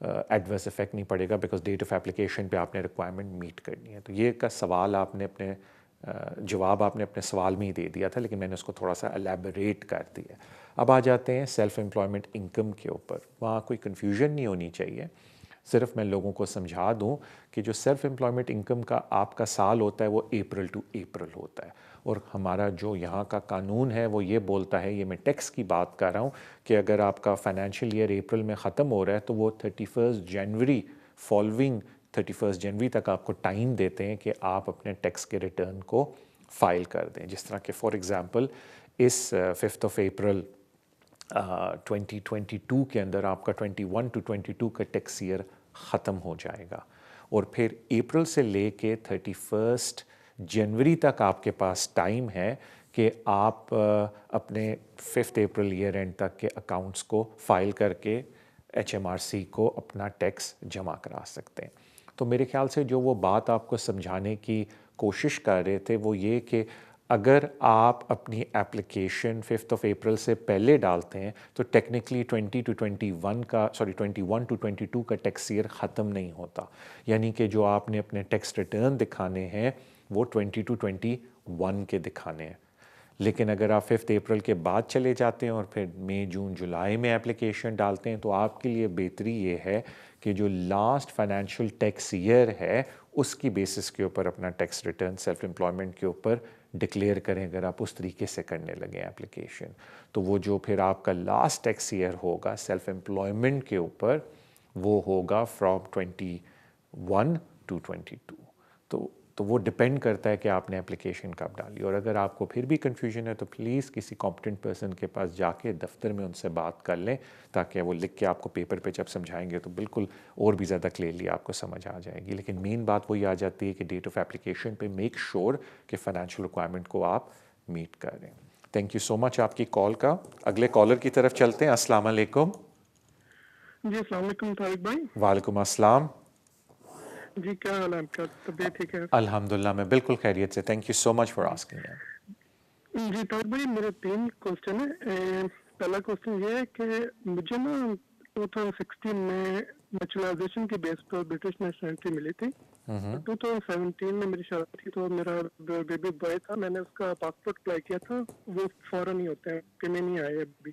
Adverse effect نہیں پڑے گا because date of application پہ آپ نے ریکوائرمنٹ میٹ کرنی ہے. تو یہ کا سوال آپ نے اپنے جواب آپ نے اپنے سوال میں ہی دے دیا تھا, لیکن میں نے اس کو تھوڑا سا الیبوریٹ کر دیا. اب آ جاتے ہیں سیلف امپلائمنٹ انکم کے اوپر. وہاں کوئی کنفیوژن نہیں ہونی چاہیے, صرف میں لوگوں کو سمجھا دوں کہ جو سیلف امپلائمنٹ انکم کا آپ کا سال ہوتا ہے وہ اپریل ٹو اپریل ہوتا ہے, اور ہمارا جو یہاں کا قانون ہے وہ یہ بولتا ہے, یہ میں ٹیکس کی بات کر رہا ہوں, کہ اگر آپ کا فائنینشیل ایئر اپریل میں ختم ہو رہا ہے تو وہ 31 جنوری فالوئنگ 31 جنوری تک آپ کو ٹائم دیتے ہیں کہ آپ اپنے ٹیکس کے ریٹرن کو فائل کر دیں. جس طرح کہ فار ایگزامپل اس 5 اپریل 2022 کے اندر آپ کا 21 ٹو 22 کا ٹیکس ایئر ختم ہو جائے گا, اور پھر اپریل سے لے کے 31 جنوری تک آپ کے پاس ٹائم ہے کہ آپ اپنے 5 اپریل ایئر اینڈ تک کے اکاؤنٹس کو فائل کر کے HMRC کو اپنا ٹیکس جمع کرا سکتے ہیں. تو میرے خیال سے جو وہ بات آپ کو سمجھانے کی کوشش کر رہے تھے وہ یہ کہ اگر آپ اپنی اپلیکیشن 5 اپریل سے پہلے ڈالتے ہیں تو ٹیکنیکلی 21 ٹو 22 کا ٹیکس ایئر ختم نہیں ہوتا, یعنی کہ جو آپ نے اپنے ٹیکس ریٹرن دکھانے ہیں وہ 20 ٹو 21 کے دکھانے ہیں. لیکن اگر آپ 5 اپریل کے بعد چلے جاتے ہیں اور پھر مئی جون جولائی میں اپلیکیشن ڈالتے ہیں تو آپ کے لیے بہتری یہ ہے کہ جو لاسٹ فائنینشیل ٹیکس ایئر ہے اس کی بیسس کے اوپر اپنا ٹیکس ریٹرن سیلف امپلائمنٹ کے اوپر ڈکلیئر کریں. اگر آپ اس طریقے سے کرنے لگیں اپلیکیشن, تو وہ جو پھر آپ کا لاسٹ ٹیکس ایئر ہوگا سیلف امپلائمنٹ کے اوپر وہ ہوگا فرام 21 ٹو 22. تو وہ ڈپینڈ کرتا ہے کہ آپ نے اپلیکیشن کب ڈالی. اور اگر آپ کو پھر بھی کنفیوژن ہے تو پلیز کسی کمپٹنٹ پرسن کے پاس جا کے دفتر میں ان سے بات کر لیں, تاکہ وہ لکھ کے آپ کو پیپر پہ جب سمجھائیں گے تو بالکل اور بھی زیادہ کلیئرلی آپ کو سمجھ آ جائے گی. لیکن مین بات وہی آ جاتی ہے کہ ڈیٹ آف اپلیکیشن پہ میک شور کہ فائنینشیل ریکوائرمنٹ کو آپ میٹ کر رہے ہیں. تھینک یو سو مچ آپ کی کال کا. اگلے کالر کی طرف چلتے ہیں. السلام علیکم. جی السلام علیکم طارق بھائی. وعلیکم السلام. جی کیا حال ہے آپ کا؟ طبیعت ٹھیک ہے؟ الحمدللہ میں بالکل خیریت سے. Thank you so much for asking. جی طارق بھائی میرے 3 کوشچن ہیں. پہلا کوشچن یہ ہے کہ مجھے نا 2016 میں نیچرلائزیشن کی بیس پر برٹش نیشنلٹی ملی تھی. 2017 میں میری شادی تھی تو میرا بیبی بوائے تھا. میں نے اس کا پاسپورٹ اپلائی کیا تھا, وہ فوراً ہی ہوتے ہیں کہ میں نہیں آئے ابھی.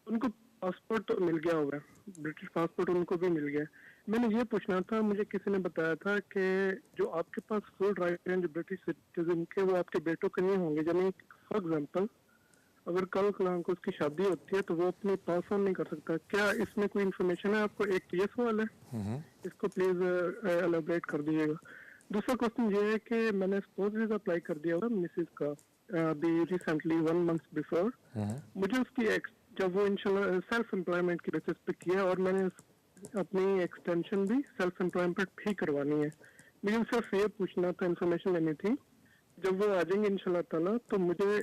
ان کو پاسپورٹ مل گیا ہوگا, برٹش پاسپورٹ ان کو بھی مل گیا. میں نے یہ پوچھنا تھا, مجھے کسی نے بتایا تھا کہ جو آپ کے پاس فل رائٹ ہیں جو برٹش سٹیزن کے وہ آپ کے بیٹوں کے نہیں ہوں گے. یعنی فار ایگزامپل اگر کل کو اس کی شادی ہوتی ہے تو وہ اپنی پاس آن نہیں کر سکتا. کیا اس میں کوئی انفارمیشن ہے آپ کو؟ ایک یہ سوال ہے, اس کو پلیز الیبریٹ کر دیجیے گا. دوسرا کوشچن یہ ہے کہ میں نے اسپوز ویزا اپلائی کر دیا ہوا مسز کا ابھی ریسنٹلی 1 month بفور. مجھے اس کی جب وہ انشاءاللہ سیلف امپلائمنٹ کی بیسس پہ کیا اور میں نے اپنی ایکسٹینشن بھی سیلف امپلائمنٹ بھی کروانی ہے. مجھے صرف یہ پوچھنا تھا, انفارمیشن لینی تھی, جب وہ آ جائیں گے انشاءاللہ تعالیٰ تو مجھے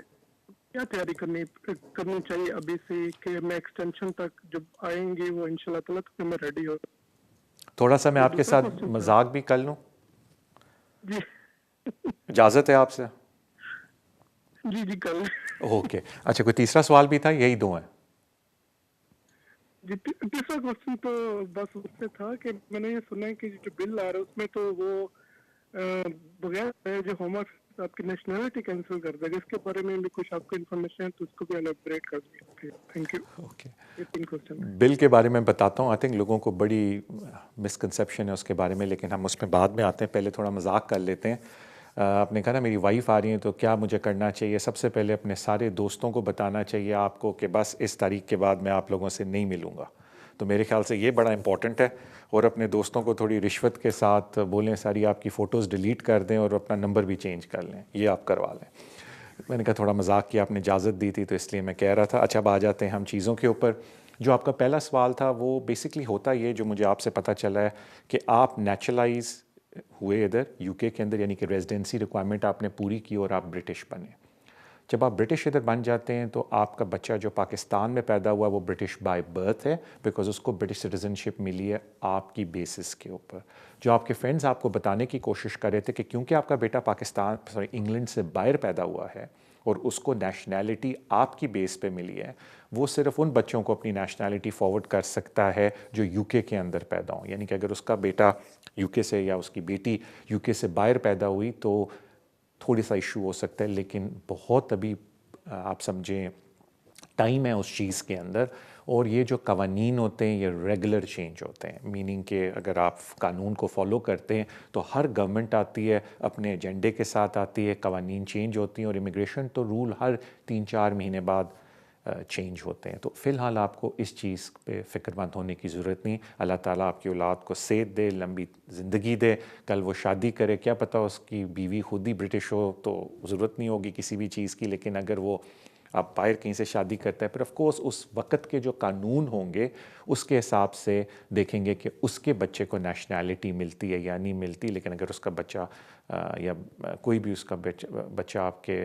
کیا تیاری کرنی چاہیے ابھی سے کہ میں ایکسٹینشن تک جب آئیں گی وہ انشاءاللہ تعالیٰ تو میں ریڈی ہوں. تھوڑا سا میں آپ کے ساتھ مذاق بھی کر لوں, جی اجازت ہے آپ سے؟ جی کل اوکے. اچھا کوئی تیسرا سوال بھی تھا؟ یہی 2 ہیں. جی تیسرا کوشچن تو بس اس سے تھا کہ میں نے یہ سنا ہے کہ جو بل آ رہا ہے اس میں تو وہ بغیر جو ہوم آفس آپ کی نیشنلٹی کینسل کر دے گا. اس کے بارے میں بھی کچھ آپ کو انفارمیشن ہے تو اس کو بھی الیبریٹ کر دیجیے. Thank you. اوکے, یہ 3 کوشچن ہیں. بل کے بارے میں بتاتا ہوں. آئی تھنک لوگوں کو بڑی مسکنسیپشن ہے اس کے بارے میں, لیکن ہم اس میں بعد میں آتے ہیں. پہلے تھوڑا مذاق کر لیتے ہیں. آپ نے کہا نا میری وائف آ رہی ہیں تو کیا مجھے کرنا چاہیے؟ سب سے پہلے اپنے سارے دوستوں کو بتانا چاہیے آپ کو کہ بس اس تاریخ کے بعد میں آپ لوگوں سے نہیں ملوں گا. تو میرے خیال سے یہ بڑا امپورٹنٹ ہے. اور اپنے دوستوں کو تھوڑی رشوت کے ساتھ بولیں ساری آپ کی فوٹوز ڈیلیٹ کر دیں اور اپنا نمبر بھی چینج کر لیں, یہ آپ کروا لیں. میں نے کہا تھوڑا مذاق کیا, آپ نے اجازت دی تھی تو اس لیے میں کہہ رہا تھا. اچھا اب آ جاتے ہیں ہم چیزوں کے اوپر. جو آپ کا پہلا سوال تھا وہ بیسکلی ہوتا یہ جو مجھے آپ سے پتہ چلا ہے کہ آپ نیچرلائز ہوئے ادھر یو کے اندر, یعنی کہ ریزیڈنسی ریکوائرمنٹ آپ نے پوری کی اور آپ برٹش بنے. جب آپ برٹش ادھر بن جاتے ہیں تو آپ کا بچہ جو پاکستان میں پیدا ہوا وہ برٹش بائی برتھ ہے, بیکاز اس کو برٹش سٹیزن شپ ملی ہے آپ کی بیسس کے اوپر. جو آپ کے فرینڈز آپ کو بتانے کی کوشش کر رہے تھے کہ کیونکہ آپ کا بیٹا انگلینڈ سے باہر پیدا ہوا ہے اور اس کو نیشنلٹی آپ کی بیس پہ ملی ہے، وہ صرف ان بچوں کو اپنی نیشنلٹی فارورڈ کر سکتا ہے جو یو کے کے اندر پیدا ہوں. یعنی کہ اگر اس کا بیٹا یو کے سے یا اس کی بیٹی یو کے سے باہر پیدا ہوئی تو تھوڑی سا ایشو ہو سکتا ہے، لیکن بہت ابھی آپ سمجھیں ٹائم ہے اس چیز کے اندر. اور یہ جو قوانین ہوتے ہیں یہ ریگولر چینج ہوتے ہیں، میننگ کہ اگر آپ قانون کو فالو کرتے ہیں تو ہر گورنمنٹ آتی ہے اپنے ایجنڈے کے ساتھ آتی ہے، قوانین چینج ہوتی ہیں، اور امیگریشن تو رول ہر 3-4 مہینے بعد چینج ہوتے ہیں. تو فی الحال آپ کو اس چیز پہ فکر مند ہونے کی ضرورت نہیں. اللہ تعالیٰ آپ کی اولاد کو صحت دے، لمبی زندگی دے، کل وہ شادی کرے، کیا پتہ اس کی بیوی خود ہی برٹش ہو تو ضرورت نہیں ہوگی کسی بھی چیز کی، لیکن اگر وہ آپ باہر کہیں سے شادی کرتا ہے پھر آف کورس اس وقت کے جو قانون ہوں گے اس کے حساب سے دیکھیں گے کہ اس کے بچے کو نیشنلٹی ملتی ہے یا نہیں ملتی. لیکن اگر اس کا بچہ یا کوئی بھی اس کا بچہ آپ کے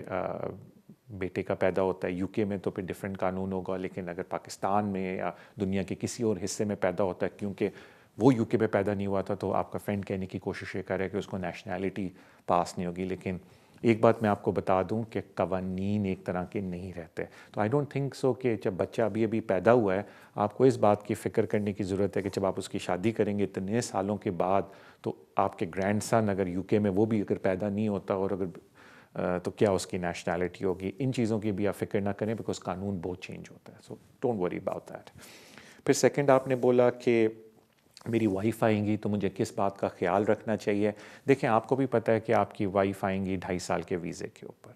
بیٹے کا پیدا ہوتا ہے یو کے میں تو پھر ڈیفرنٹ قانون ہوگا، لیکن اگر پاکستان میں یا دنیا کے کسی اور حصے میں پیدا ہوتا ہے کیونکہ وہ یو کے میں پیدا نہیں ہوا تھا تو آپ کا فرینڈ کہنے کی کوشش یہ کرے کہ اس کو نیشنلٹی پاس نہیں ہوگی. لیکن ایک بات میں آپ کو بتا دوں کہ قوانین ایک طرح کے نہیں رہتے. تو آئی ڈونٹ تھنک سو کہ جب بچہ ابھی پیدا ہوا ہے آپ کو اس بات کی فکر کرنے کی ضرورت ہے کہ جب آپ اس کی شادی کریں گے اتنے سالوں کے بعد تو آپ کے گرینڈ سن اگر یو کے میں وہ بھی اگر پیدا نہیں ہوتا اور اگر تو کیا اس کی نیشنلٹی ہوگی. ان چیزوں کی بھی آپ فکر نہ کریں بیکاز قانون بہت چینج ہوتا ہے. So don't worry about that. پھر سیکنڈ آپ نے بولا کہ میری وائف آئیں گی تو مجھے کس بات کا خیال رکھنا چاہیے. دیکھیں آپ کو بھی پتہ ہے کہ آپ کی وائف آئیں گی 2.5 سال کے ویزے کے اوپر.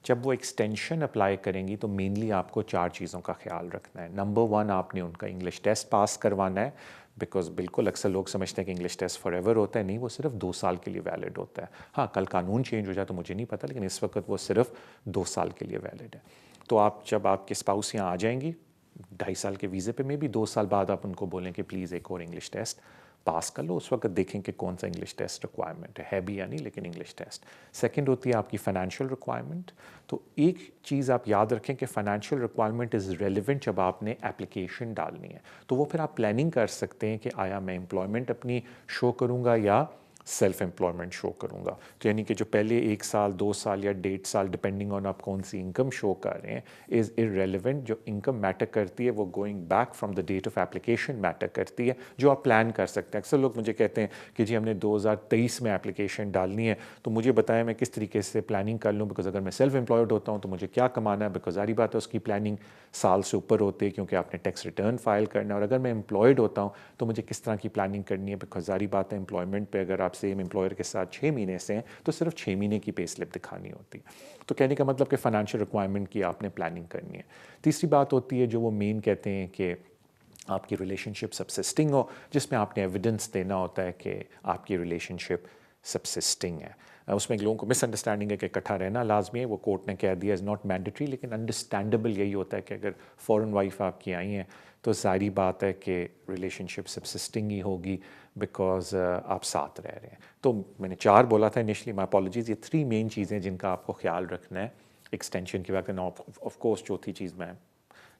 جب وہ ایکسٹینشن اپلائی کریں گی تو مینلی آپ کو 4 چیزوں کا خیال رکھنا ہے. نمبر 1 آپ نے ان کا انگلش ٹیسٹ پاس کروانا ہے بیکاز بالکل اکثر لوگ سمجھتے ہیں کہ انگلش ٹیسٹ فار ایور ہوتا ہے. نہیں، وہ صرف 2 سال کے لیے ویلڈ ہوتا ہے. ہاں کل قانون چینج ہو جائے تو مجھے نہیں پتہ، لیکن اس وقت وہ صرف 2 سال کے لیے ویلڈ ہے. تو آپ جب آپ کے اسپاؤس یہاں آ جائیں گی 2.5 سال کے ویزے پہ، میں بھی 2 سال بعد آپ ان کو بولیں کہ پلیز ایک اور انگلش ٹیسٹ پاس کر لو. اس وقت دیکھیں کہ کون سا انگلش ٹیسٹ ریکوائرمنٹ ہے بھی یا نہیں، لیکن انگلش ٹیسٹ. سیکنڈ ہوتی ہے آپ کی فائنینشیل ریکوائرمنٹ. تو ایک چیز آپ یاد رکھیں کہ فائنینشیل ریکوائرمنٹ از ریلیونٹ جب آپ نے اپلیکیشن ڈالنی ہے. تو وہ پھر آپ پلاننگ کر سکتے ہیں کہ آیا میں امپلائمنٹ اپنی شو کروں گا یا سیلف امپلائمنٹ شو کروں گا. تو یعنی کہ جو پہلے 1 سال 2 سال یا 1.5 سال ڈپینڈنگ آن آپ کون سی انکم شو کر رہے ہیں از ارریلیونٹ. جو انکم میٹر کرتی ہے وہ going back from the date of application matter کرتی ہے، جو آپ پلان کر سکتے ہیں. اکثر لوگ مجھے کہتے ہیں کہ جی ہم نے 2023 میں اپلیکیشن ڈالنی ہے تو مجھے بتائیں میں کس طریقے سے پلاننگ کر لوں، بیکاز اگر میں سیلف امپلائڈ ہوتا ہوں تو مجھے کیا کمانا ہے، بیکاز ظاہری بات ہے اس کی پلاننگ سال سے اوپر ہوتی ہے کیونکہ آپ نے ٹیکس ریٹرن فائل کرنا ہے. اور اگر میں امپلائڈ ہوتا ہوں تو مجھے کس طرح کی پلاننگ کرنی ہے، بیکاز ظاہری بات ہے امپلائمنٹ پہ اگر آپ سیم امپلائر کے ساتھ 6 مہینے سے ہیں تو صرف 6 مہینے کی پے سلپ دکھانی ہوتی ہے. تو کہنے کا مطلب کہ فائنینشیل ریکوائرمنٹ کی آپ نے پلاننگ کرنی ہے. تیسری بات ہوتی ہے جو وہ مین کہتے ہیں کہ آپ کی ریلیشن شپ سبسسٹنگ ہو، جس میں آپ نے ایویڈنس دینا ہوتا ہے کہ آپ کی ریلیشن شپ سبسسٹنگ ہے. اس میں لوگوں کو مس انڈرسٹینڈنگ ہے کہ اکٹھا رہنا لازمی ہے، وہ کورٹ نے کہہ دیا از ناٹ مینڈیٹری، لیکن انڈرسٹینڈیبل یہی ہوتا ہے کہ اگر فورن وائف آپ کی آئی ہیں تو ظاہری بات ہے کہ ریلیشن شپ سبسسٹنگ ہی ہوگی بیکاز آپ ساتھ رہ رہے ہیں. تو میں نے 4 بولا تھا انیشلی، مائی اپالوجیز. یہ 3 مین چیزیں جن کا آپ کو خیال رکھنا ہے ایکسٹینشن کے وقت. آف کورس چوتھی چیز میں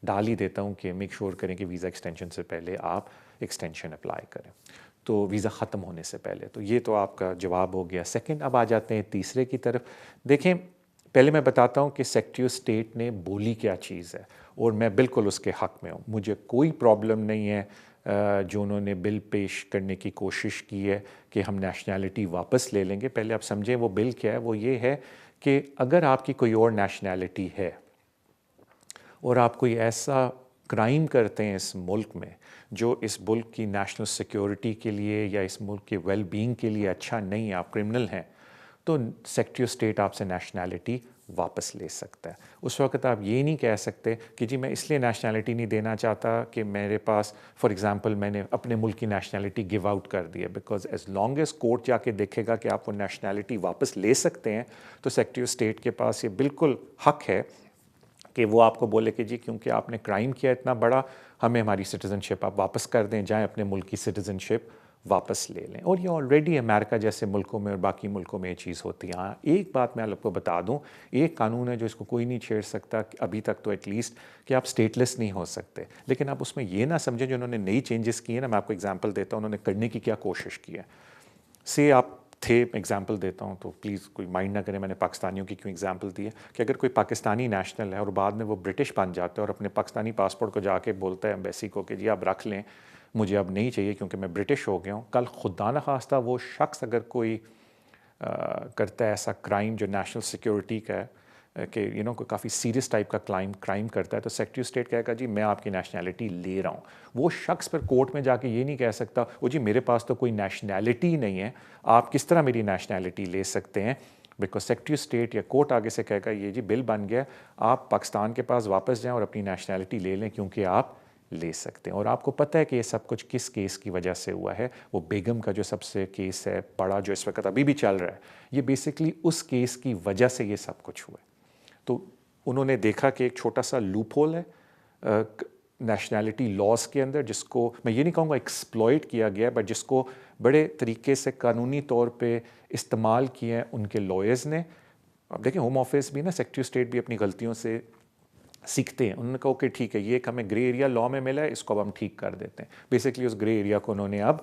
ڈال ہی دیتا ہوں کہ میک شور کریں کہ ویزا ایکسٹینشن سے پہلے آپ ایکسٹینشن اپلائی کریں، تو ویزا ختم ہونے سے پہلے. تو یہ تو آپ کا جواب ہو گیا. سیکنڈ اب آ جاتے ہیں تیسرے کی طرف. دیکھیں پہلے میں بتاتا ہوں کہ سیکریٹری آف اسٹیٹ نے بولی کیا چیز ہے اور میں بالکل اس کے حق میں ہوں. مجھے کوئی پرابلم نہیں ہے جو انہوں نے بل پیش کرنے کی کوشش کی ہے کہ ہم نیشنلٹی واپس لے لیں گے. پہلے آپ سمجھیں وہ بل کیا ہے. وہ یہ ہے کہ اگر آپ کی کوئی اور نیشنلٹی ہے اور آپ کوئی ایسا کرائم کرتے ہیں اس ملک میں جو اس ملک کی نیشنل سیکیورٹی کے لیے یا اس ملک کے ویل بینگ کے لیے اچھا نہیں ہے، آپ کرمنل ہیں، تو سیکریٹری آف اسٹیٹ آپ سے نیشنلٹی واپس لے سکتا ہے. اس وقت آپ یہ نہیں کہہ سکتے کہ جی میں اس لیے نیشنلٹی نہیں دینا چاہتا کہ میرے پاس فار ایگزامپل میں نے اپنے ملک کی نیشنلٹی گیو آؤٹ کر دی ہے. Because as long as court جا کے دیکھے گا کہ آپ وہ نیشنلٹی واپس لے سکتے ہیں تو سیکریٹری آف اسٹیٹ کے پاس یہ بالکل حق ہے کہ وہ آپ کو بولے کہ جی کیونکہ آپ نے کرائم کیا اتنا بڑا، ہمیں ہماری سٹیزن شپ آپ واپس کر دیں، جائیں اپنے ملک کی سٹیزن شپ واپس لے لیں. اور یہ آلریڈی امریکہ جیسے ملکوں میں اور باقی ملکوں میں یہ چیز ہوتی ہے. ہاں ایک بات میں آپ کو بتا دوں، ایک قانون ہے جو اس کو کوئی نہیں چھیڑ سکتا ابھی تک تو ایٹ لیسٹ، کہ آپ اسٹیٹ لیس نہیں ہو سکتے. لیکن آپ اس میں یہ نہ سمجھیں جو انہوں نے نئی چینجز کی ہیں نا، میں آپ کو ایگزامپل دیتا ہوں انہوں نے کرنے کی کیا کوشش کی ہے. سے آپ تھے. ایگزامپل دیتا ہوں تو پلیز کوئی مائنڈ نہ کریں میں نے پاکستانیوں کی کیوں ایگزامپل دی ہے, کہ اگر کوئی پاکستانی نیشنل ہے اور بعد میں وہ برٹش بن جاتا ہے اور اپنے پاکستانی پاسپورٹ کو جا کے بولتا ہے ایمبیسی کو کہ جی آپ رکھ لیں, مجھے اب نہیں چاہیے کیونکہ میں برٹش ہو گیا ہوں, کل خدا نخواستہ وہ شخص اگر کوئی کرتا ہے ایسا کرائم جو نیشنل سیکیورٹی کا ہے کہ کوئی کافی سیریس ٹائپ کا کرائم کرتا ہے, تو سیکریٹری اسٹیٹ کہے گا جی میں آپ کی نیشنلٹی لے رہا ہوں. وہ شخص پھر کورٹ میں جا کے یہ نہیں کہہ سکتا وہ جی میرے پاس تو کوئی نیشنلٹی نہیں ہے, آپ کس طرح میری نیشنلٹی لے سکتے ہیں, بیکاز سیکریٹری اسٹیٹ یا کورٹ آگے سے کہے گا یہ جی بل بن گیا, آپ پاکستان کے پاس واپس جائیں اور اپنی نیشنلٹی لے لیں کیونکہ آپ لے سکتے ہیں. اور آپ کو پتہ ہے کہ یہ سب کچھ کس کیس کی وجہ سے ہوا ہے. وہ بیگم کا جو سب سے کیس ہے بڑا جو اس وقت ابھی بھی چل رہا ہے, یہ بیسکلی اس کیس کی وجہ سے یہ سب کچھ ہوا ہے. تو انہوں نے دیکھا کہ ایک چھوٹا سا لوپ ہول ہے نیشنلٹی لاز کے اندر, جس کو میں یہ نہیں کہوں گا ایکسپلوئٹ کیا گیا, بٹ جس کو بڑے طریقے سے قانونی طور پہ استعمال کیا ہے ان کے لائرز نے. اب دیکھیں ہوم آفس بھی نا, سیکریٹری اسٹیٹ بھی اپنی غلطیوں سے سیکھتے ہیں. انہوں نے کہا کہ ٹھیک ہے یہ ایک ہمیں گرے ایریا لا میں ملا ہے, اس کو اب ہم ٹھیک کر دیتے ہیں. بیسکلی اس گرے ایریا کو انہوں نے اب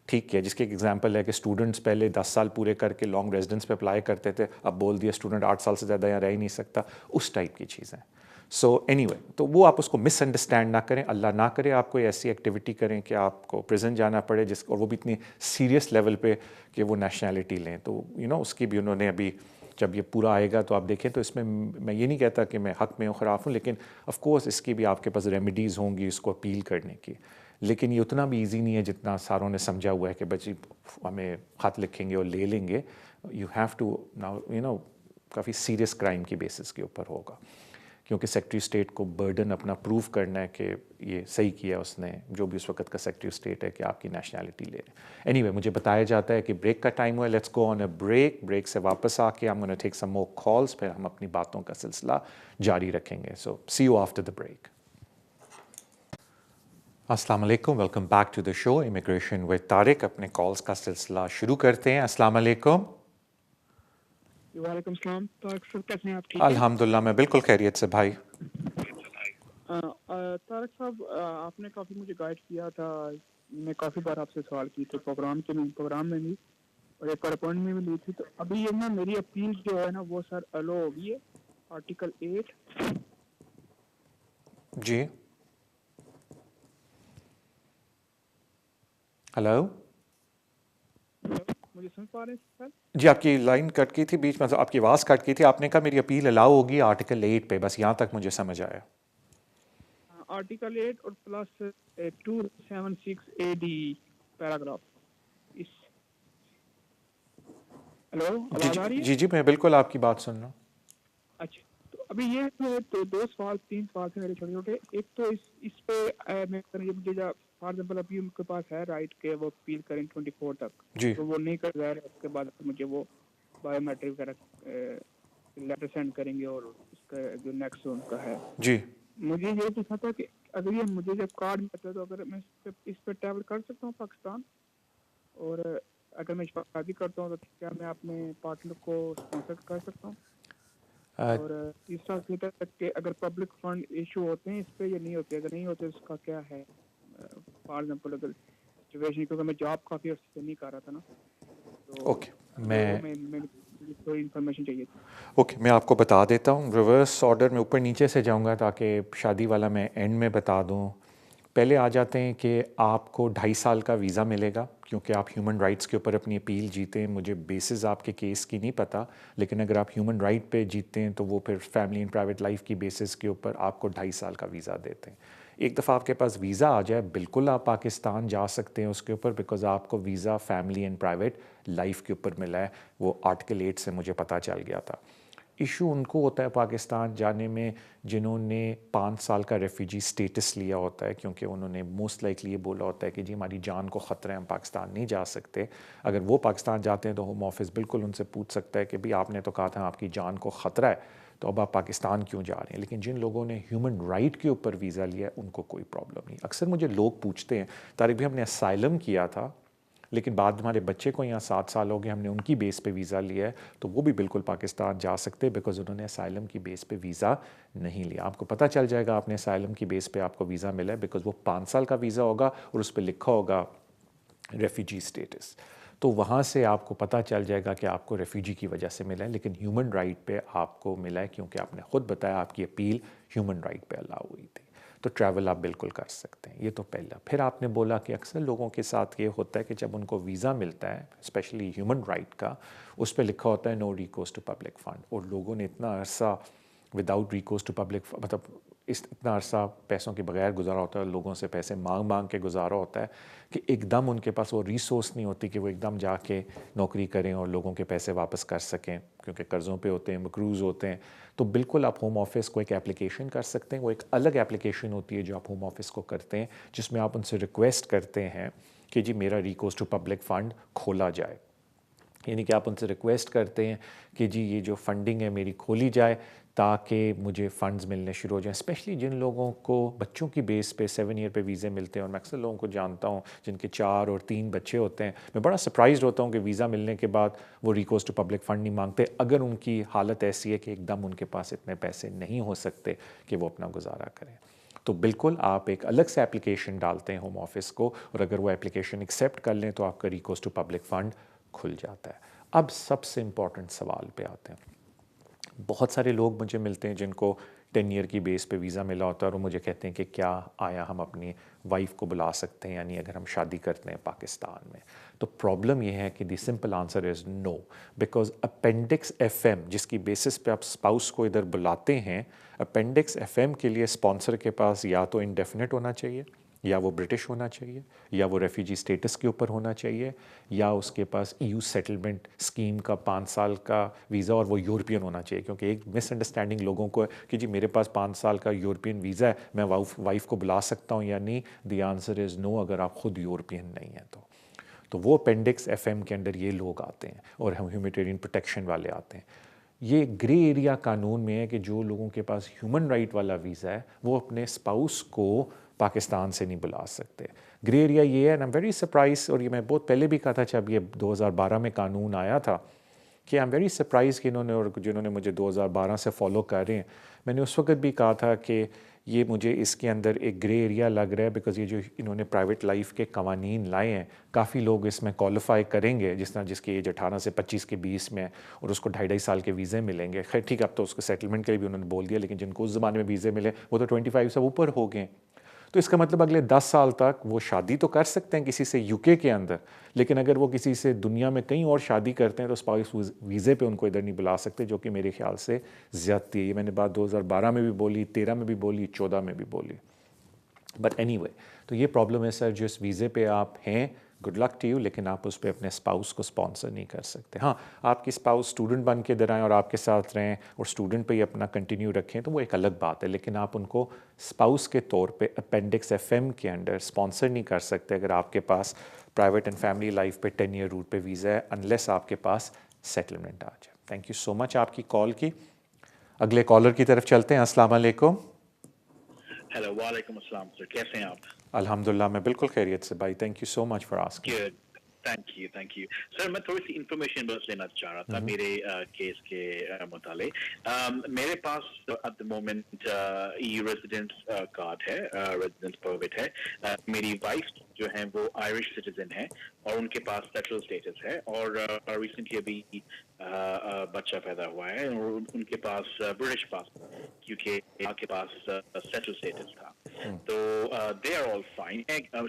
ٹھیک کیا, جس کی ایک ایگزامپل ہے کہ اسٹوڈنٹس پہلے 10 سال پورے کر کے لانگ ریزیڈنس پہ اپلائی کرتے تھے, اب بول دیا اسٹوڈنٹ 8 سال سے زیادہ یہاں رہ ہی نہیں سکتا, اس ٹائپ کی چیزیں. سو اینی وے, تو وہ آپ اس کو مس انڈرسٹینڈ نہ کریں, اللہ نہ کرے آپ کوئی ایسی ایکٹیویٹی کریں کہ آپ کو پریزن جانا پڑے, اور وہ بھی اتنی سیریس لیول پہ کہ وہ نیشنلٹی لیں. تو اس کی بھی انہوں نے ابھی جب یہ پورا آئے گا تو آپ دیکھیں, تو اس میں یہ نہیں کہتا کہ میں حق میں ہوں خراف ہوں, لیکن آف کورس اس کی بھی آپ کے پاس ریمیڈیز ہوں گی اس کو اپیل کرنے کی. لیکن یہ اتنا بھی ایزی نہیں ہے جتنا ساروں نے سمجھا ہوا ہے کہ بچی ہمیں خط لکھیں گے اور لے لیں گے. یو ہیو ٹو کافی سیریس کرائم کی بیسس کے اوپر ہوگا, کیونکہ سیکریٹری اسٹیٹ کو برڈن اپنا پروف کرنا ہے کہ یہ صحیح کیا اس نے, جو بھی اس وقت کا سیکریٹری اسٹیٹ ہے, کہ آپ کی نیشنلٹی لے رہے ہیں. اینی وے, مجھے بتایا جاتا ہے کہ بریک کا ٹائم ہوا ہے, let's go on a break. Break سے واپس آ کے ہم گونا ٹیک سم مور کالز, پھر ہم اپنی باتوں کا سلسلہ جاری رکھیں گے. So see you after the break. السلام علیکم, welcome back to the show immigration with Tariq. اپنے کالز کا سلسلہ شروع کرتے ہیں. السلام علیکم. وعلیکم السلام. طارق صاحب کیسے ہیں آپ؟ ٹھیک ہیں الحمدللہ میں بالکل خیریت سے بھائی. طارق صاحب آپ نے کافی مجھے گائیڈ کیا تھا, میں کافی بار آپ سے سوال کی تھے پروگرام میں بھی, اور ایک اپوائنٹمنٹ میں بھی لی تھی. تو ابھی یہ نا میری اپیل جو ہے نا وہ سر الو ہو گئی ہے آرٹیکل 8. جی ہلو, مجھے سن پا رہے ہیں سر؟ جی آپ کی لائن کٹ کی تھی بیچ میں, آپ کی آواز کٹ کی تھی. آپ نے کہا میری اپیل الاؤ ہوگی آرٹیکل 8 پہ, بس یہاں تک مجھے سمجھ آیا. آرٹیکل 8 اور پلس 276 AD پیراگراف. ہلو, آواز آ رہی ہے؟ جی جی میں بالکل آپ کی بات سن رہا ہوں. اچھا, تو ابھی یہ تو 3 سوال تھے میرے چھوٹے چھوٹے. ایک تو اس پہ میں مجھے فار ایگزامپل ابھی ان کے پاس ہے رائٹ کہ وہ اپیل کریں 24 تک, جی تو وہ نہیں کر رہا ہے. اس کے بعد مجھے وہ بایو میٹرک وغیرہ لیٹر سینڈ کریں گے, اور اس کا جو نیکسٹ ان کا ہے. جی مجھے یہ پوچھنا تھا کہ اگر یہ مجھے جب کارڈ ملتا ہے تو اگر میں اس پہ ٹریول کر سکتا ہوں پاکستان, اور اگر میں شادی کرتا ہوں تو کیا میں اپنے پارٹنر کو اسپانسر کر سکتا ہوں؟ اور تیسرا تھا کہ اگر پبلک فنڈ ایشو ہوتے ہیں اس پہ یا نہیں ہوتے, اگر نہیں ہوتے اس کا کیا ہے؟ فار ایگزامپل اگر سچویشن, کیونکہ میں جاب کافی عرصے سے نہیں کر رہا تھا نا, تو اوکے میں تھوڑی انفارمیشن چاہیے تھی. اوکے میں آپ کو بتا دیتا ہوں. ریورس آرڈر میں اوپر نیچے سے جاؤں گا تاکہ شادی والا میں اینڈ میں بتا دوں. پہلے آ جاتے ہیں کہ آپ کو 2.5 سال کا ویزا ملے گا کیونکہ آپ ہیومن رائٹس کے اوپر اپنی اپیل جیتے ہیں. مجھے بیسز آپ کے کیس کی نہیں پتہ, لیکن اگر آپ ہیومن رائٹ پہ جیتے ہیں تو وہ پھر فیملی اینڈ پرائیویٹ لائف کی بیسس کے اوپر آپ کو 2.5 سال کا ویزا دیتے ہیں. ایک دفعہ آپ کے پاس ویزا آ جائے بالکل آپ پاکستان جا سکتے ہیں اس کے اوپر, بیکاز آپ کو visa family and private life کے اوپر ملا ہے. وہ آرٹیکل 8 سے مجھے پتہ چل گیا تھا. ایشو ان کو ہوتا ہے پاکستان جانے میں جنہوں نے 5 سال کا ریفیوجی سٹیٹس لیا ہوتا ہے, کیونکہ انہوں نے موسٹ لائکلی یہ بولا ہوتا ہے کہ جی ہماری جان کو خطرہ ہے, ہم پاکستان نہیں جا سکتے. اگر وہ پاکستان جاتے ہیں تو ہوم آفس بالکل ان سے پوچھ سکتا ہے کہ بھی آپ نے تو کہا تھا آپ کی جان کو خطرہ ہے, تو اب آپ پاکستان کیوں جا رہے ہیں. لیکن جن لوگوں نے ہیومن رائٹ کے اوپر ویزا لیا ہے ان کو کوئی پرابلم نہیں. اکثر مجھے لوگ پوچھتے ہیں طارق بھی ہم نے اسائلم کیا تھا لیکن بعد ہمارے بچے کو یہاں 7 سال ہو گئے, ہم نے ان کی بیس پہ ویزا لیا ہے, تو وہ بھی بالکل پاکستان جا سکتے بیکاز انہوں نے اسائلم کی بیس پہ ویزا نہیں لیا. آپ کو پتہ چل جائے گا آپ نے اسائلم کی بیس پہ آپ کو ویزا ملا ہے بیکاز وہ 5 سال کا ویزا ہوگا اور اس پہ لکھا ہوگا ریفیوجی سٹیٹس. تو وہاں سے آپ کو پتہ چل جائے گا کہ آپ کو ریفیوجی کی وجہ سے ملا ہے، لیکن ہیومن رائٹ پہ آپ کو ملا ہے کیونکہ آپ نے خود بتایا آپ کی اپیل ہیومن رائٹ پہ الاؤ ہوئی تھی، تو ٹریول آپ بالکل کر سکتے ہیں. یہ تو پہلا. پھر آپ نے بولا کہ اکثر لوگوں کے ساتھ یہ ہوتا ہے کہ جب ان کو ویزا ملتا ہے اسپیشلی ہیومن رائٹ کا، اس پہ لکھا ہوتا ہے نو ریکورس ٹو پبلک فنڈ، اور لوگوں نے اتنا عرصہ وداؤٹ ریکورس ٹو پبلک مطلب اتنا عرصہ پیسوں کے بغیر گزارا ہوتا ہے، لوگوں سے پیسے مانگ مانگ کے گزارا ہوتا ہے کہ ایک دم ان کے پاس وہ ریسورس نہیں ہوتی کہ وہ ایک دم جا کے نوکری کریں اور لوگوں کے پیسے واپس کر سکیں، کیونکہ قرضوں پہ ہوتے ہیں، مقروض ہوتے ہیں. تو بالکل آپ ہوم آفس کو ایک اپلیکیشن کر سکتے ہیں. وہ ایک الگ اپلیکیشن ہوتی ہے جو آپ ہوم آفس کو کرتے ہیں، جس میں آپ ان سے ریکویسٹ کرتے ہیں کہ جی میرا ریکورس ٹو پبلک فنڈ کھولا جائے. یعنی کہ آپ ان سے ریکویسٹ کرتے ہیں کہ جی یہ جو فنڈنگ ہے میری کھولی جائے تاکہ مجھے فنڈز ملنے شروع ہو جائیں. اسپیشلی جن لوگوں کو بچوں کی بیس پہ 7 ایئر پہ ویزے ملتے ہیں، اور میں اکثر لوگوں کو جانتا ہوں جن کے 4 اور 3 بچے ہوتے ہیں، میں بڑا سرپرائزڈ ہوتا ہوں کہ ویزا ملنے کے بعد وہ ریکورس ٹو پبلک فنڈ نہیں مانگتے اگر ان کی حالت ایسی ہے کہ ایک دم ان کے پاس اتنے پیسے نہیں ہو سکتے کہ وہ اپنا گزارا کریں. تو بالکل آپ ایک الگ سے اپلیکیشن ڈالتے ہیں ہوم آفس کو، اور اگر وہ اپلیکیشن ایکسیپٹ کر لیں تو آپ کا ریکورس ٹو پبلک فنڈ کھل جاتا ہے. اب سب سے امپورٹنٹ سوال پہ آتے ہیں. بہت سارے لوگ مجھے ملتے ہیں جن کو 10 ایئر کی بیس پہ ویزا ملا ہوتا ہے، اور وہ مجھے کہتے ہیں کہ کیا آیا ہم اپنی وائف کو بلا سکتے ہیں، یعنی اگر ہم شادی کرتے ہیں پاکستان میں. تو پرابلم یہ ہے کہ the simple answer is no, because appendix FM ایم جس کی بیسس پہ آپ اسپاؤس کو ادھر بلاتے ہیں، اپینڈکس ایف ایم کے لیے اسپانسر کے پاس یا تو انڈیفینٹ ہونا چاہیے، یا وہ برٹش ہونا چاہیے، یا وہ ریفیوجی سٹیٹس کے اوپر ہونا چاہیے، یا اس کے پاس ای یو سیٹلمنٹ اسکیم کا 5 سال کا ویزا، اور وہ یورپین ہونا چاہیے. کیونکہ ایک مس انڈرسٹینڈنگ لوگوں کو ہے کہ جی میرے پاس 5 سال کا یورپین ویزا ہے، میں وائف کو بلا سکتا ہوں یا نہیں. دی آنسر از نو اگر آپ خود یورپین نہیں ہیں تو وہ اپینڈکس ایف ایم کے اندر یہ لوگ آتے ہیں، اور ہم ہیومینیٹیرین پروٹیکشن والے آتے ہیں. یہ گرے ایریا قانون میں ہے کہ جو لوگوں کے پاس ہیومن رائٹ والا ویزا ہے وہ اپنے اسپاؤس کو پاکستان سے نہیں بلا سکتے. گرے ایریا یہ ہے، and I am very surprise, اور یہ میں بہت پہلے بھی کہا تھا جب یہ 2012 میں قانون آیا تھا کہ آئی ایم ویری سرپرائز کہ انہوں نے، اور جنہوں نے مجھے 2012 سے فالو کر رہے ہیں، میں نے اس وقت بھی کہا تھا کہ یہ مجھے اس کے اندر ایک گرے ایریا لگ رہا ہے، بیکاز یہ جو انہوں نے پرائیویٹ لائف کے قوانین لائے ہیں کافی لوگ اس میں کوالیفائی کریں گے، جس طرح جس کی ایج 18 سے 25 کے 20 میں، اور اس کو 2.5 سال کے ویزے ملیں گے. خیر ٹھیک ہے، اب تو اس کو سیٹلمنٹ کے لیے بھی انہوں نے بول دیا، لیکن جن کو اس زمانے میں ویزے ملے وہ تو 25 سے اوپر ہو گئے. تو اس کا مطلب اگلے 10 سال تک وہ شادی تو کر سکتے ہیں کسی سے یو کے اندر، لیکن اگر وہ کسی سے دنیا میں کہیں اور شادی کرتے ہیں تو اسپاؤس ویزے پہ ان کو ادھر نہیں بلا سکتے، جو کہ میرے خیال سے زیادتی ہے. یہ میں نے بات 2012 میں بھی بولی، 13 میں بھی بولی، 14 میں بھی بولی. بٹ اینی وے، تو یہ پرابلم ہے سر، جو اس ویزے پہ آپ ہیں گڈ لک ٹو یو، لیکن آپ اس پہ اپنے اسپاؤس کو اسپانسر نہیں کر سکتے. ہاں، آپ کی اسپاؤس اسٹوڈنٹ بن کے ادھر آئیں اور آپ کے ساتھ رہیں اور اسٹوڈنٹ پہ ہی اپنا کنٹینیو رکھیں تو وہ ایک الگ بات ہے، لیکن آپ ان کو اسپاؤس کے طور پہ اپینڈکس ایف ایم کے انڈر اسپانسر نہیں کر سکتے اگر آپ کے پاس پرائیویٹ اینڈ فیملی لائف پہ 10 ایئر روٹ پہ ویزا ہے، انلیس آپ کے پاس سیٹلمنٹ آ جائے. تھینک یو سو مچ آپ کی کال کی. اگلے کالر کی طرف چلتے ہیں. السلام علیکم. ہیلو، وعلیکم السلام سر، کیسے ہیں آپ؟ الحمدللہ میں بالکل خیریت سے بھائی. Thank you so much for asking. Thank you sir. میں تھوڑی سی انفارمیشن بس لینا چاہ رہا تھا میرے کیس کے متعلق. میرے پاس at the moment a residence card ہے، ریزیڈنس پرمٹ ہے. میری وائف جو ہیں وہ آئرش سٹیزن ہے اور ان کے پاس سیٹل اسٹیٹس ہے، اور ریسنٹلی ابھی بچہ پیدا ہوا ہے اور ان کے پاس برٹش پاسپورٹ، کیونکہ یہاں کے پاس سیٹل اسٹیٹس تھا. تو دے آر آل فائن.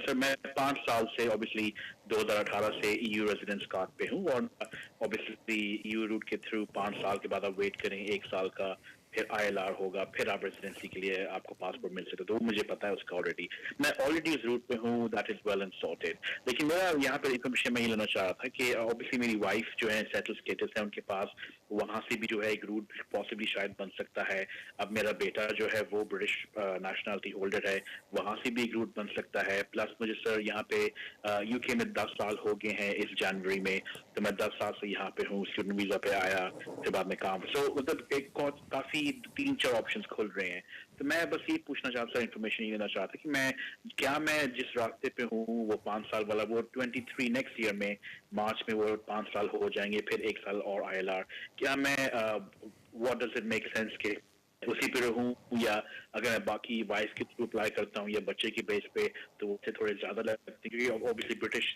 سر میں 5 سال سے اوبیسلی 2018 سے ای یو ریزیڈنس کارڈ پہ ہوں، اور اوبیسلی ای یو روٹ کے تھرو 5 سال کے بعد آپ ویٹ کریں 1 سال کا، پھر آئی ایل آر ہوگا، پھر آپ ریزیڈنسی کے لیے آپ کو پاسپورٹ مل سکتا ہے. تو وہ مجھے پتا ہے اس کا آلریڈی، میں آلریڈی اس روٹ پہ ہوں. That is well and sorted. لیکن میرا یہاں پہ انفارمیشن میں یہ لینا چاہ رہا تھا کہ اوبیسلی میری وائف جو ہے سیٹل اسٹیٹس ہے، ان کے پاس وہاں سے بھی جو ہے ایک روٹ پاسبلی شاید بن سکتا ہے. اب میرا بیٹا جو ہے وہ برٹش نیشنلٹی ہولڈر ہے، وہاں سے بھی ایک روٹ بن سکتا ہے. پلس مجھے سر یہاں پہ یو کے میں 10 سال ہو گئے ہیں اس جنوری میں، تو میں 10 سال سے یہاں پہ ہوں، اسٹوڈنٹ ویزا پہ آیا، پھر بعد میں کام. سو مطلب ایک کافی 3-4 آپشنز کھل رہے ہیں. تو میں بس یہ پوچھنا چاہتا تھا، انفارمیشن یہ لینا چاہتا کہ میں جس راستے پہ ہوں وہ 5 سال والا، وہ 23 نیکسٹ ایئر میں مارچ میں وہ 5 سال ہو جائیں گے، پھر 1 سال اور آئی ایل آر. کیا میں what does it make sense کہ اسی پہ رہوں، یا اگر میں باقی وائف کے تھرو اپلائی کرتا ہوں یا بچے کی بیس پہ تو وہ تھوڑے زیادہ لگتے ہیں، کیونکہ obviously British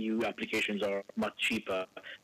EU applications are much cheaper.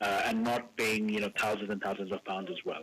and not paying thousands and thousands of pounds as well.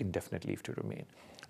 indefinite leave to remain.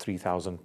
3000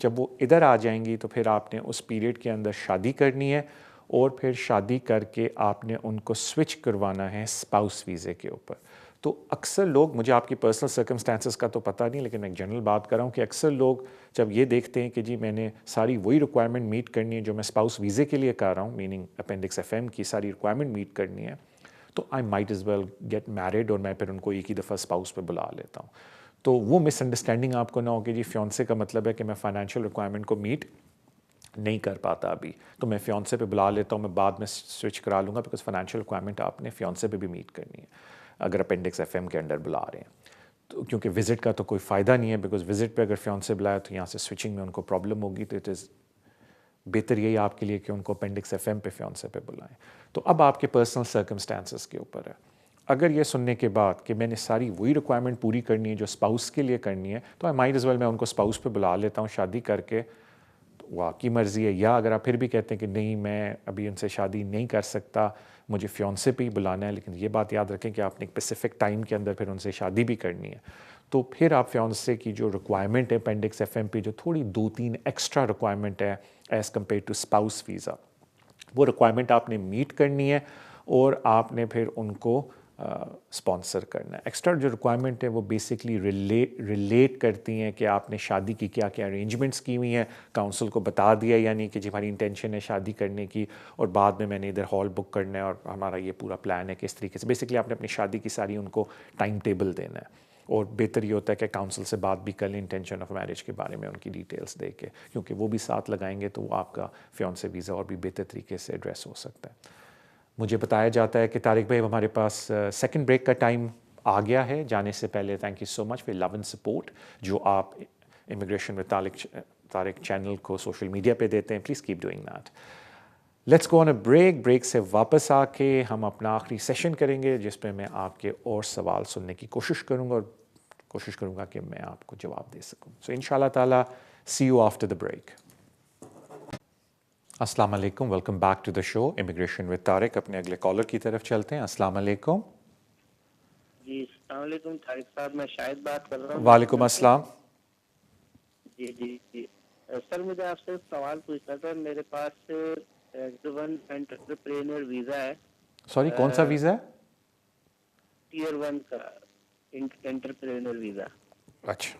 جب وہ ادھر آ جائیں گی تو پھر آپ نے اس پیریڈ کے اندر شادی کرنی ہے اور پھر شادی کر کے آپ نے ان کو سوئچ کروانا ہے اسپاؤس ویزے کے اوپر. تو اکثر لوگ, مجھے آپ کی پرسنل سرکمسٹانسز کا تو پتہ نہیں, لیکن میں ایک جنرل بات کر رہا ہوں کہ اکثر لوگ جب یہ دیکھتے ہیں کہ جی میں نے ساری وہی ریکوائرمنٹ میٹ کرنی ہے جو میں اسپاؤس ویزے کے لیے کر رہا ہوں, میننگ اپینڈکس ایف ایم کی ساری ریکوائرمنٹ میٹ کرنی ہے, تو I might as well get married اور میں پھر ان کو ایک ہی دفعہ اسپاؤس پہ بلا لیتا ہوں. تو وہ مس انڈرسٹینڈنگ آپ کو نہ ہو کہ جی فیونسے کا مطلب ہے کہ میں فائنینشیل ریکوائرمنٹ کو میٹ نہیں کر پاتا ابھی, تو میں فیونسے پہ بلا لیتا ہوں, میں بعد میں سوئچ کرا لوں گا, بیکاز فائنینشیل ریکوائرمنٹ آپ نے فیونسے پہ بھی میٹ کرنی ہے اگر اپینڈکس ایف ایم کے انڈر بلا رہے ہیں. تو کیونکہ وزٹ کا تو کوئی فائدہ نہیں ہے, بیکاز وزٹ پہ اگر فیونسے بلایا تو یہاں سے سوئچنگ میں ان کو پرابلم ہوگی, تو اٹ از بہتر یہی آپ کے لیے کہ ان کو اپینڈکس ایف ایم پہ فیونسے پہ بلائیں. تو اب آپ کے پرسنل سرکمسٹانسز کے اوپر ہے. اگر یہ سننے کے بعد کہ میں نے ساری وہی ریکوائرمنٹ پوری کرنی ہے جو اسپاؤس کے لیے کرنی ہے, تو آئی مائٹ از ویل میں ان کو اسپاؤس پہ بلا لیتا ہوں شادی کر کے, وہ آپ کی مرضی ہے. یا اگر آپ پھر بھی کہتے ہیں کہ نہیں میں ابھی ان سے شادی نہیں کر سکتا, مجھے فیونسے پہ ہی بلانا ہے, لیکن یہ بات یاد رکھیں کہ آپ نے ایک اسپیسیفک ٹائم کے اندر پھر ان سے شادی بھی کرنی ہے, تو پھر آپ فیونسے کی جو ریکوائرمنٹ ہے اپینڈکس ایف ایم پہ, جو تھوڑی 2-3 ایکسٹرا ریکوائرمنٹ ہے as compare to spouse visa, وہ ریکوائرمنٹ آپ نے میٹ کرنی ہے اور آپ نے پھر ان کو اسپانسر کرنا ہے. ایکسٹرا جو ریکوائرمنٹ ہے وہ بیسکلی ریلیٹ کرتی ہیں کہ آپ نے شادی کی کیا کیا ارینجمنٹس کی ہوئی ہیں, کاؤنسل کو بتا دیا یعنی کہ جی ہماری انٹینشن ہے شادی کرنے کی, اور بعد میں نے ادھر ہال بک کرنا ہے اور ہمارا یہ پورا پلان ہے کس طریقے سے. بیسکلی آپ نے اپنی شادی کی ساری ان کو ٹائم ٹیبل دینا ہے, اور بہتر یہ ہوتا ہے کہ کاؤنسل سے بات بھی کر لیں انٹینشن آف میرج کے بارے میں ان کی ڈیٹیلس دے کے, کیونکہ وہ بھی ساتھ لگائیں گے تو وہ آپ کا فیونسے ویزا اور بھی بہتر طریقے سے ایڈریس ہو سکتا ہے. مجھے بتایا جاتا ہے کہ طارق بھائی ہمارے پاس سیکنڈ بریک کا ٹائم آ گیا ہے. جانے سے پہلے thank you so much for love and support جو آپ امیگریشن ود طارق چینل کو سوشل میڈیا پہ دیتے ہیں. Please keep doing that. Let's go on a break. Break سے واپس آ کے ہم اپنا آخری سیشن کریں گے جس پہ میں آپ کے اور سوال سننے کی کوشش کروں گا اور کوشش کروں گا کہ میں آپ کو جواب دے سکوں. سو ان شاء اللہ تعالیٰ see you after the break. السلام علیکم, welcome back to the show immigration with Tariq. اپنے اگلے کالر کی طرف چلتے ہیں. السلام علیکم. جی السلام علیکم طارق صاحب, میں شاہد بات کر رہا ہوں. وعلیکم السلام. جی جی جی سر, مجھے آپ سے سوال پوچھنا تھا. میرے پاس ٹیئر 1 انٹرپرینور ویزا ہے. سوری کون سا ویزا ہے؟ ٹیئر 1 کا انٹرپرینور ویزا. اچھا,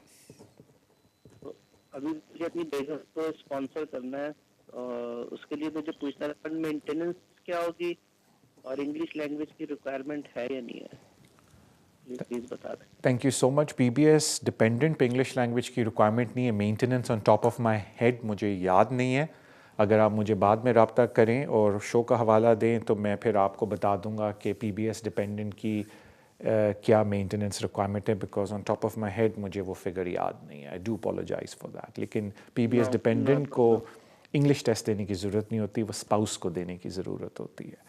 ابھی مجھے اپنی بیگم کو اسپانسر کرنا ہے, اور اس کے لیے مجھے پوچھنا ہے مینٹیننس کیا ہوگی اور انگلش لینگویج کی ریکوائرمنٹ ہے یا نہیں ہے, پلیز بتا دیں. Thank you so much. PBS بی ایس ڈپینڈنٹ پہ انگلش لینگویج کی ریکوائرمنٹ نہیں ہے. Maintenance on top of my head مجھے یاد نہیں ہے. اگر آپ مجھے بعد میں رابطہ کریں اور شو کا حوالہ دیں تو میں پھر آپ کو بتا دوں گا کہ پی بی ایس ڈپینڈنٹ کی کیا مینٹیننس ریکوائرمنٹ ہے, because on top of my head مجھے وہ فگر یاد نہیں ہے. I do apologise for that. لیکن پی بی ایس ڈپینڈنٹ کو انگلش ٹیسٹ دینے کی ضرورت نہیں ہوتی, وہ اسپاؤس کو دینے کی ضرورت ہوتی ہے.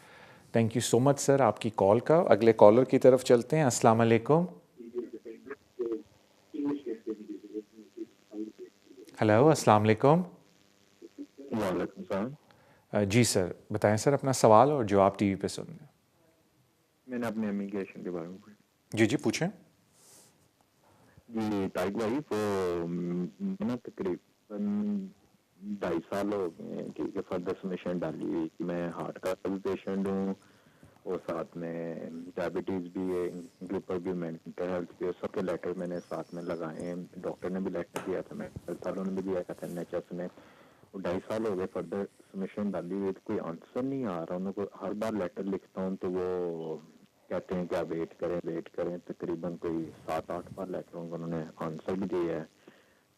تھینک یو سو مچ سر آپ کی کال کا. اگلے کالر کی طرف چلتے ہیں. السلام علیکم. ہیلو, السلام علیکم. وعلیکم السلام. جی سر بتائیں سر اپنا سوال اور جو آپ ٹی وی پہ سن رہے ہیں. میں نے اپنے امیگریشن کے بارے میں پوچھا. جی جی پوچھیں. جی طارق بھائی, وہ میں نا تقریباً 2.5 سال ہو گئے ہیں کہ فردر سبمیشن ڈالی ہوئی کہ میں ہارٹ کا بھی پیشنٹ ہوں اور ساتھ میں ڈائبٹیز بھی ہے, ان کے اوپر بھی مینٹل ہیلتھ بھی ہے. سب کے لیٹر میں نے ساتھ میں لگائے ہیں. ڈاکٹر نے بھی لیٹر دیا تھا, میڈیکل والوں نے بھی دیا تھا, این ایچ ایس نے. 2.5 سال ہو گئے فردر سبمیشن ڈالی ہوئی, کوئی آنسر نہیں آ رہا. انہوں کو ہر بار لیٹر لکھتا ہوں تو وہ کہتے ہیں کہ آپ ویٹ کریں. تقریباً کوئی 7-8 بار لیٹروں کو انہوں نے آنسر بھی دیا ہے,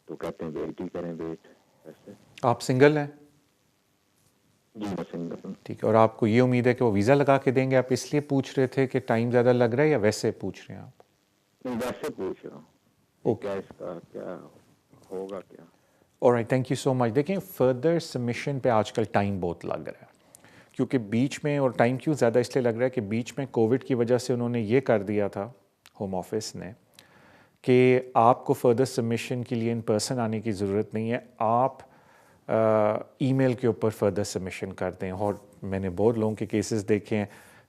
تو کہتے ہیں ویٹ ہی کریں. ویٹ ایسے. آپ سنگل ہیں؟ جی میں سنگل ہوں. ٹھیک ہے. اور آپ کو یہ امید ہے کہ وہ ویزا لگا کے دیں گے؟ آپ اس لیے پوچھ رہے تھے کہ ٹائم زیادہ لگ رہا ہے یا ویسے پوچھ رہے ہیں آپ؟ نہیں ویسے پوچھ رہا ہوں کیا اس کا کیا ہوگا کیا. آلرائٹ, تھینک یو سو مچ. دیکھیں فردر سبمیشن پہ آج کل ٹائم بہت لگ رہا ہے, کیونکہ بیچ میں, اور ٹائم کیوں زیادہ اس لیے لگ رہا ہے کہ بیچ میں کووڈ کی وجہ سے انہوں نے یہ کر دیا تھا ہوم آفس نے کہ آپ کو فردر سبمیشن کے لیے ان پرسن آنے کی ضرورت نہیں ہے, آپ ای میل کے اوپر فردر سبمیشن کر دیں. اور میں نے بہت لوگوں کے کیسز دیکھے ہیں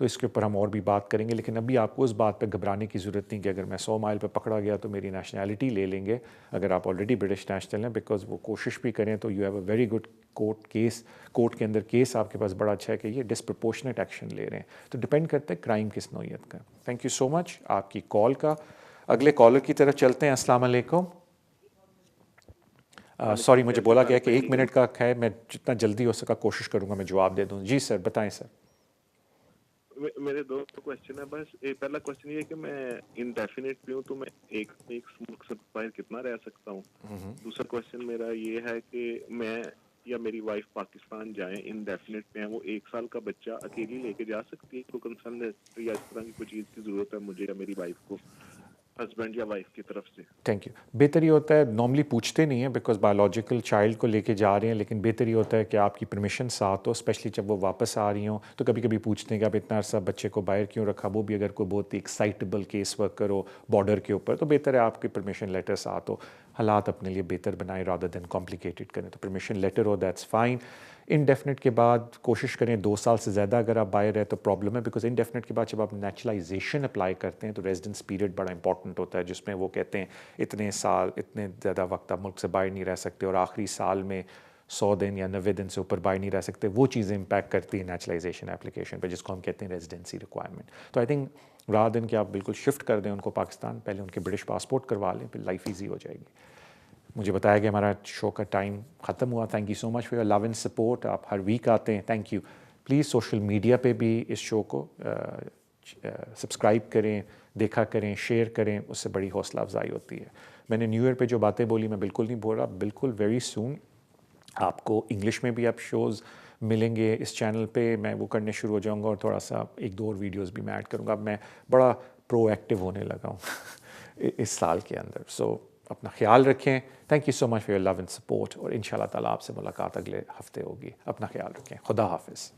تو اس کے اوپر ہم اور بھی بات کریں گے. لیکن ابھی آپ کو اس بات پہ گھبرانے کی ضرورت نہیں کہ اگر میں 100 مائل پہ پکڑا گیا تو میری نیشنلٹی لے لیں گے اگر آپ آلریڈی برٹش نیشنل ہیں, بیکاز وہ کوشش بھی کریں تو you have a very good court کے اندر کیس آپ کے پاس بڑا اچھا ہے کہ یہ ڈسپرپورشنیٹ ایکشن لے رہے ہیں. تو ڈپینڈ کرتا ہے کرائم کس نوعیت کا. تھینک یو سو مچ آپ کی کال کا. اگلے کالر کی طرف چلتے ہیں. السلام علیکم. سوری مجھے بولا گیا کہ 1 منٹ کا ہے, میں جتنا جلدی ہو سکا کوشش کروں گا میں جواب دے دوں. جی سر بتائیں سر. میرے دو کوشچن ہے بس. پہلا کوشچن یہ ہے کہ میں انڈیفینٹ پہ ہوں تو میں ایک ملک سے باہر کتنا رہ سکتا ہوں. دوسرا کوشچن میرا یہ ہے کہ میں یا میری وائف پاکستان جائیں انڈیفینٹ پہ ہیں, وہ 1 سال کا بچہ اکیلی لے کے جا سکتی ہے؟ کوئی کنسرن یا اس طرح کی کوئی چیز کی ضرورت ہے مجھے یا میری وائف کو ہسبینڈ یا وائف کی طرف سے؟ Thank you. بہتر یہ ہوتا ہے, نارملی پوچھتے نہیں ہیں بیکاز بایولوجیکل چائلڈ کو لے کے جا رہے ہیں, لیکن بہتر یہ ہوتا ہے کہ آپ کی پرمیشن ساتھ ہو, اسپیشلی جب وہ واپس آ رہی ہوں. تو کبھی کبھی پوچھتے ہیں کہ آپ اتنا عرصہ بچے کو باہر کیوں رکھا, وہ بھی اگر کوئی بہت ایکسائٹیبل کیس ورکر ہو بارڈر کے اوپر, تو بہتر ہے آپ کی پرمیشن لیٹر ساتھ ہو. حالات اپنے لیے بہتر بنائیں رادر دین کمپلیکیٹڈ کریں. تو پرمیشن لیٹر ہو دیٹس فائن. انڈیفینٹ کے بعد کوشش کریں 2 سال سے زیادہ اگر آپ باہر ہے تو پرابلم ہے, بیکاز انڈیفینٹ کے بعد جب آپ نیچرلائزیشن اپلائی کرتے ہیں تو ریزیڈنس پیریڈ بڑا امپورٹنٹ ہوتا ہے, جس میں وہ کہتے ہیں اتنے سال اتنے زیادہ وقت آپ ملک سے باہر نہیں رہ سکتے اور آخری سال میں 100 دن یا 90 دن سے اوپر باہر نہیں رہ سکتے. وہ چیزیں امپیکٹ کرتی ہیں نیچرلائزیشن اپلیکیشن پہ, جس کو ہم کہتے ہیں ریزیڈنسی ریکوائرمنٹ. تو آئی تھنک رادر دین کہ آپ بالکل شفٹ کر دیں ان کو پاکستان, پہلے ان کے برٹش پاسپورٹ کروا لیں, پھر لائف ایزی ہو جائے گی. مجھے بتایا کہ ہمارا شو کا ٹائم ختم ہوا. Thank you so much for your love and support. آپ ہر ویک آتے ہیں, thank you. Please social media پہ بھی اس شو کو سبسکرائب کریں, دیکھا کریں, شیئر کریں, اس سے بڑی حوصلہ افزائی ہوتی ہے. میں نے نیو ایئر پہ جو باتیں بولی میں بالکل نہیں بول رہا, بالکل ویری سون آپ کو انگلش میں بھی آپ شوز ملیں گے اس چینل پہ. میں وہ کرنے شروع ہو جاؤں گا اور تھوڑا سا 1-2 اور ویڈیوز بھی میں ایڈ کروں گا. اب میں بڑا پرو ایکٹیو ہونے لگا ہوں اس سال کے اندر. سو اپنا خیال رکھیں. Thank you so much for your love and support, اور ان شاء اللہ تعالیٰ آپ سے ملاقات اگلے ہفتے ہوگی. اپنا خیال رکھیں. خدا حافظ.